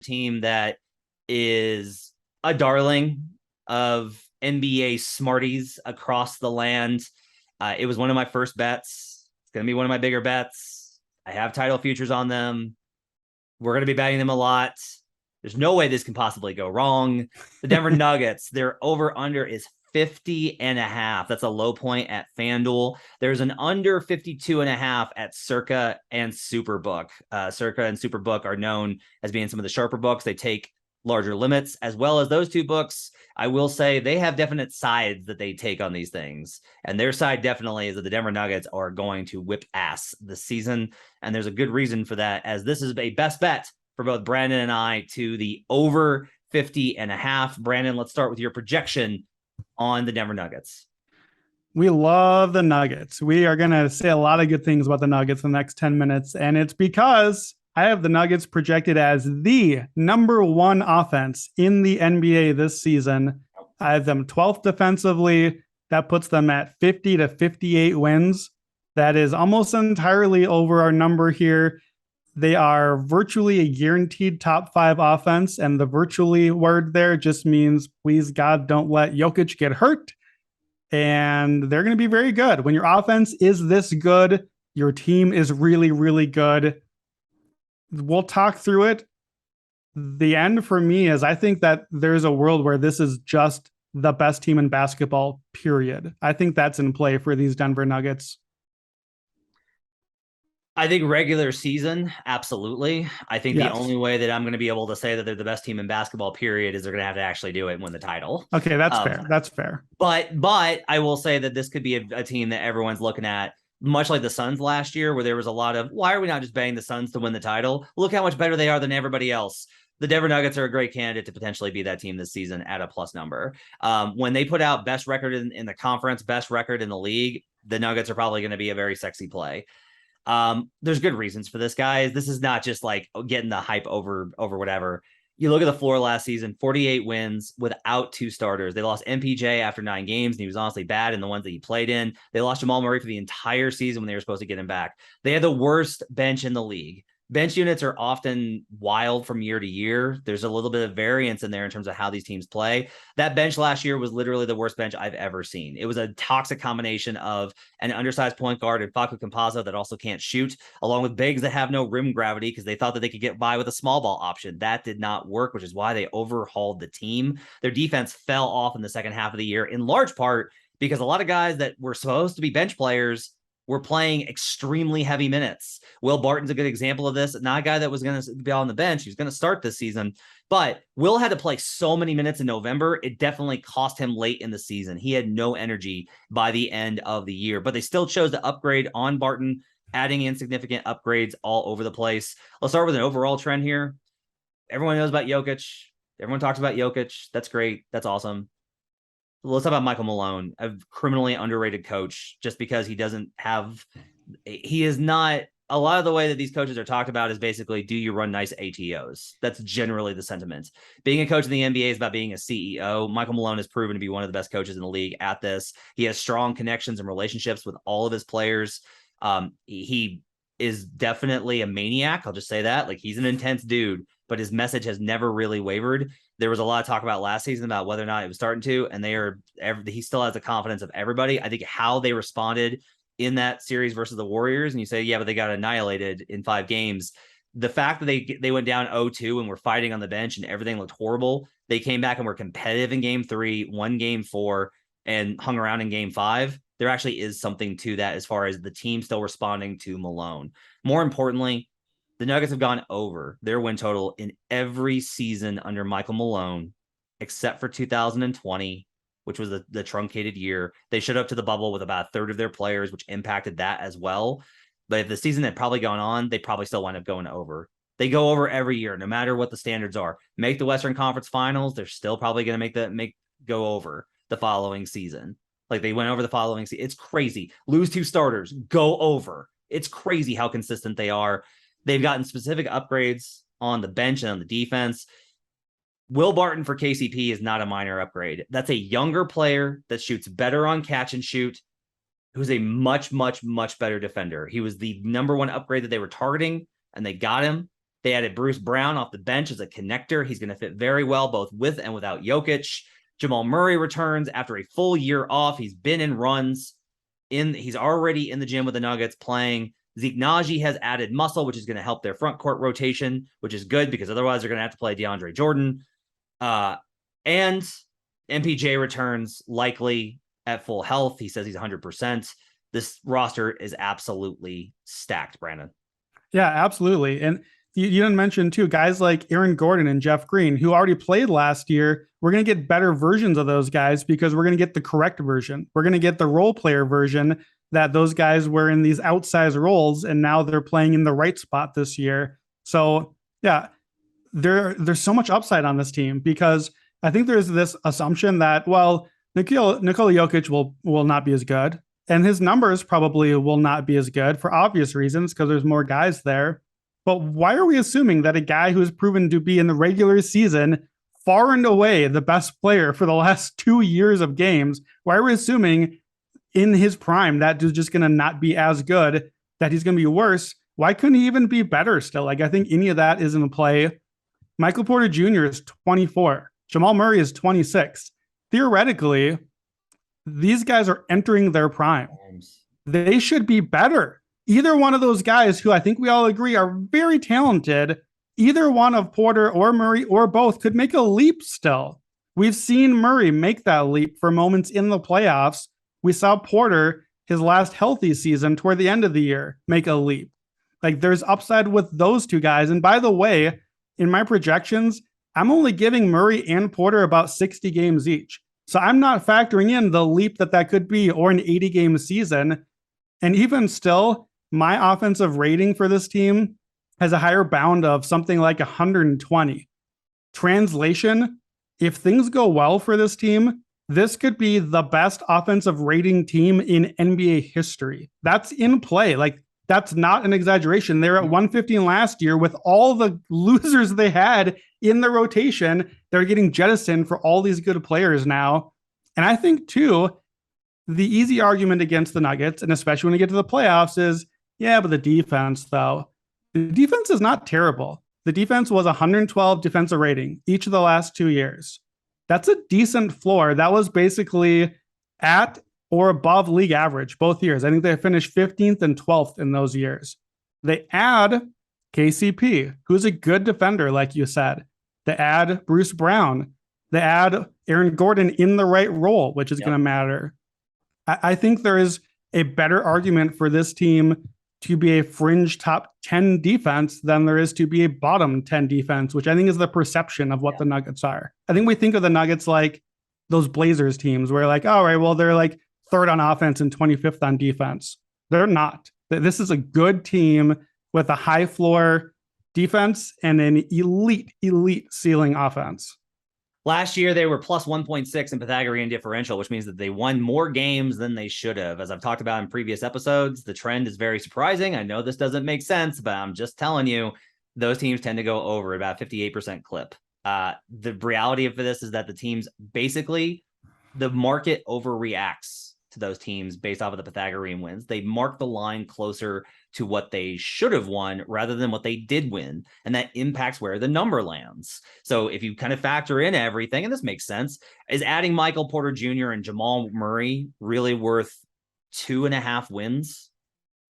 team that is a darling of NBA smarties across the land. It was one of my first bets. It's going to be one of my bigger bets. I have title futures on them. We're going to be betting them a lot. There's no way this can possibly go wrong. The Denver Nuggets, their over-under is 50.5. That's a low point at FanDuel. There's an under 52.5 at Circa and Superbook. Circa and Superbook are known as being some of the sharper books. They take larger limits, as well as those two books. I will say they have definite sides that they take on these things. And their side definitely is that the Denver Nuggets are going to whip ass this season. And there's a good reason for that, as this is a best bet for both Brandon and I to the over 50.5. Brandon, let's start with your projection on the Denver Nuggets. We love the Nuggets. We are going to say a lot of good things about the Nuggets in the next 10 minutes. And it's because I have the Nuggets projected as the number one offense in the NBA this season. I have them 12th defensively. That puts them at 50 to 58 wins. That is almost entirely over our number here. They are virtually a guaranteed top 5 offense. And the virtually word there just means, please God, don't let Jokic get hurt. And they're going to be very good. When your offense is this good, your team is really, really good. We'll talk through it. The end for me is I think that there's a world where this is just the best team in basketball, period. I think that's in play for these Denver Nuggets. I think regular season, absolutely. I think the only way that I'm going to be able to say that they're the best team in basketball, period, is they're going to have to actually do it and win the title. Okay, that's fair. That's fair. But I will say that this could be a team that everyone's looking at, much like the Suns last year, where there was a lot of, why are we not just betting the Suns to win the title? Look how much better they are than everybody else. The Denver Nuggets are a great candidate to potentially be that team this season at a plus number. When they put out best record in the conference, best record in the league, the Nuggets are probably going to be a very sexy play. There's good reasons for this, guys. This is not just like getting the hype over whatever. You look at the floor last season, 48 wins without 2 starters. They lost MPJ after 9 games, and he was honestly bad in the ones that he played in. They lost Jamal Murray for the entire season when they were supposed to get him back. They had the worst bench in the league. Bench units are often wild from year to year. There's a little bit of variance in there in terms of how these teams play. That bench last year was literally the worst bench I've ever seen. It was a toxic combination of an undersized point guard and Facu Campazzo that also can't shoot, along with bigs that have no rim gravity because they thought that they could get by with a small ball option. That did not work, which is why they overhauled the team. Their defense fell off in the second half of the year, in large part because a lot of guys that were supposed to be bench players were playing extremely heavy minutes. Will Barton's a good example of this. Not a guy that was going to be on the bench. He was going to start this season. But Will had to play so many minutes in November, it definitely cost him late in the season. He had no energy by the end of the year. But they still chose to upgrade on Barton, adding in significant upgrades all over the place. Let's start with an overall trend here. Everyone knows about Jokic. Everyone talks about Jokic. That's great. That's awesome. Let's talk about Michael Malone, a criminally underrated coach, just because he is not, a lot of the way that these coaches are talked about is basically, do you run nice ATOs? That's generally the sentiment. Being a coach in the NBA is about being a CEO. Michael Malone has proven to be one of the best coaches in the league at this. He has strong connections and relationships with all of his players. He is definitely a maniac. I'll just say that. Like, he's an intense dude, but his message has never really wavered. There was a lot of talk about last season about whether or not it was starting to, and he still has the confidence of everybody. I think how they responded in that series versus the Warriors, and you say, yeah, but they got annihilated in 5 games. The fact that they went down 0-2 and were fighting on the bench and everything looked horrible. They came back and were competitive in game 3, won game 4, and hung around in game 5. There actually is something to that as far as the team still responding to Malone. More importantly, the Nuggets have gone over their win total in every season under Michael Malone, except for 2020, which was the truncated year. They showed up to the bubble with about a third of their players, which impacted that as well. But if the season had probably gone on, they probably still wind up going over. They go over every year, no matter what the standards are. Make the Western Conference Finals, they're still probably going to go over the following season. Like, they went over the following season. It's crazy. Lose 2 starters, go over. It's crazy how consistent they are. They've gotten specific upgrades on the bench and on the defense. Will Barton for KCP is not a minor upgrade. That's a younger player that shoots better on catch and shoot, who's a much, much, much better defender. He was the number 1 upgrade that they were targeting, and they got him. They added Bruce Brown off the bench as a connector. He's going to fit very well both with and without Jokic. Jamal Murray returns after a full year off. He's been in runs. He's already in the gym with the Nuggets playing. Zeke Naji has added muscle, which is going to help their front court rotation, which is good because otherwise they're going to have to play DeAndre Jordan. And MPJ returns likely at full health. He says he's 100%. This roster is absolutely stacked, Brandon. Yeah, absolutely. And you didn't mention too, guys like Aaron Gordon and Jeff Green, who already played last year. We're going to get better versions of those guys because we're going to get the correct version. We're going to get the role player version that those guys were in these outsized roles, and now they're playing in the right spot this year. So yeah, there's so much upside on this team because I think there's this assumption that, well, Nikola Jokic will not be as good, and his numbers probably will not be as good for obvious reasons because there's more guys there. But why are we assuming that a guy who's proven to be in the regular season far and away the best player for the last 2 years of games, why are we assuming in his prime that dude's just going to not be as good, that he's going to be worse? Why couldn't he even be better still? Like, I think any of that is in play. Michael Porter Jr. is 24. Jamal Murray is 26. Theoretically, these guys are entering their prime. They should be better. Either one of those guys, who I think we all agree are very talented, either one of Porter or Murray or both could make a leap still. We've seen Murray make that leap for moments in the playoffs. We saw Porter, his last healthy season toward the end of the year, make a leap. Like, there's upside with those two guys. And by the way, in my projections, I'm only giving Murray and Porter about 60 games each. So I'm not factoring in the leap that could be, or an 80-game season. And even still, my offensive rating for this team has a higher bound of something like 120. Translation, if things go well for this team, this could be the best offensive rating team in NBA history. That's in play. Like, that's not an exaggeration. They were at 115 last year with all the losers they had in the rotation. They're getting jettisoned for all these good players now. And I think, too, the easy argument against the Nuggets, and especially when we get to the playoffs, is, yeah, but the defense, though. The defense is not terrible. The defense was 112 defensive rating each of the last 2 years. That's a decent floor. That was basically at or above league average both years. I think they finished 15th and 12th in those years. They add KCP, who's a good defender, like you said. They add Bruce Brown. They add Aaron Gordon in the right role, which is going to matter. I think there is a better argument for this team to be a fringe top 10 defense than there is to be a bottom 10 defense, which I think is the perception of what the Nuggets are. I think we think of the Nuggets like those Blazers teams where, like, all right, well, they're like third on offense and 25th on defense. They're not. This is a good team with a high floor defense and an elite ceiling offense. Last year, they were plus 1.6 in Pythagorean differential, which means that they won more games than they should have. As I've talked about in previous episodes, the trend is very surprising. I know this doesn't make sense, but I'm just telling you, those teams tend to go over about 58% clip. The reality of this is that the teams basically, the market overreacts to those teams based off of the Pythagorean wins. They mark the line closer to what they should have won rather than what they did win. And that impacts where the number lands. So if you kind of factor in everything, and this makes sense, is adding Michael Porter Jr. and Jamal Murray really worth 2.5 wins?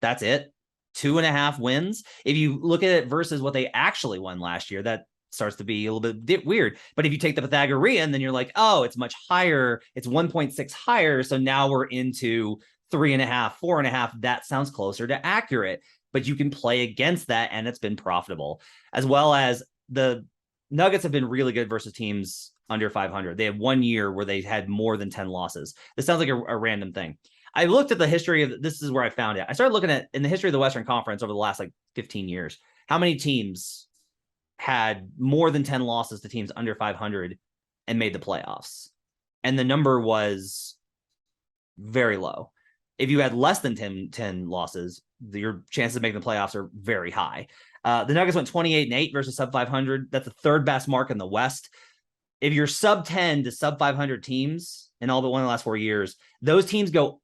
That's it. 2.5 wins. If you look at it versus what they actually won last year, that starts to be a little bit weird. But if you take the Pythagorean, then you're like, oh, it's much higher. It's 1.6 higher. So now we're into 3.5, 4.5. That sounds closer to accurate, but you can play against that. And it's been profitable, as well as the Nuggets have been really good versus teams under 500. They have 1 year where they had more than 10 losses. This sounds like a random thing. I looked at the history of, this is where I found it. I started looking at in the history of the Western Conference over the last like 15 years, how many teams had more than 10 losses to teams under 500 and made the playoffs. And the number was very low. If you had less than 10 losses, your chances of making the playoffs are very high. The Nuggets went 28-8 versus sub 500. That's the third best mark in the West. If you're sub 10 to sub 500 teams in all but one of the last 4 years, those teams go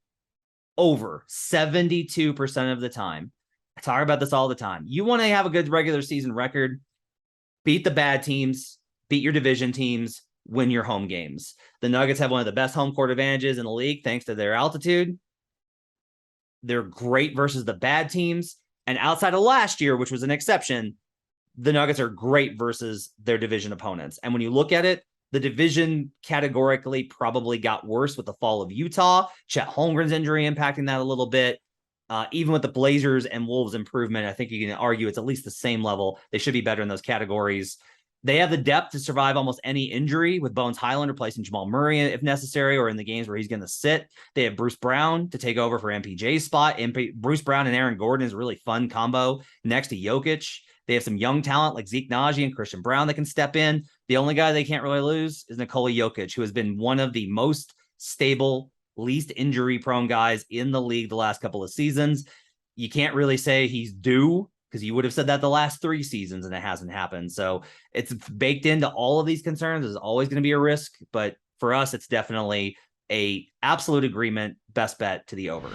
over 72% of the time. I talk about this all the time. You want to have a good regular season record, beat the bad teams, beat your division teams, win your home games. The Nuggets have one of the best home court advantages in the league thanks to their altitude. They're great versus the bad teams. And outside of last year, which was an exception, the Nuggets are great versus their division opponents. And when you look at it, the division categorically probably got worse with the fall of Utah. Chet Holmgren's injury impacting that a little bit. Even with the Blazers and Wolves improvement, I think you can argue it's at least the same level. They should be better in those categories. They have the depth to survive almost any injury with Bones Highland replacing Jamal Murray if necessary, or in the games where he's going to sit. They have Bruce Brown to take over for MPJ's spot. Bruce Brown and Aaron Gordon is a really fun combo next to Jokic. They have some young talent like Zeke Naji and Christian Brown that can step in. The only guy they can't really lose is Nikola Jokic, who has been one of the most stable, least injury-prone guys in the league the last couple of seasons. You can't really say he's due because you would have said that the last 3 seasons and it hasn't happened. So it's baked into all of these concerns. There's always going to be a risk, but for us, it's definitely a absolute agreement, best bet to the over.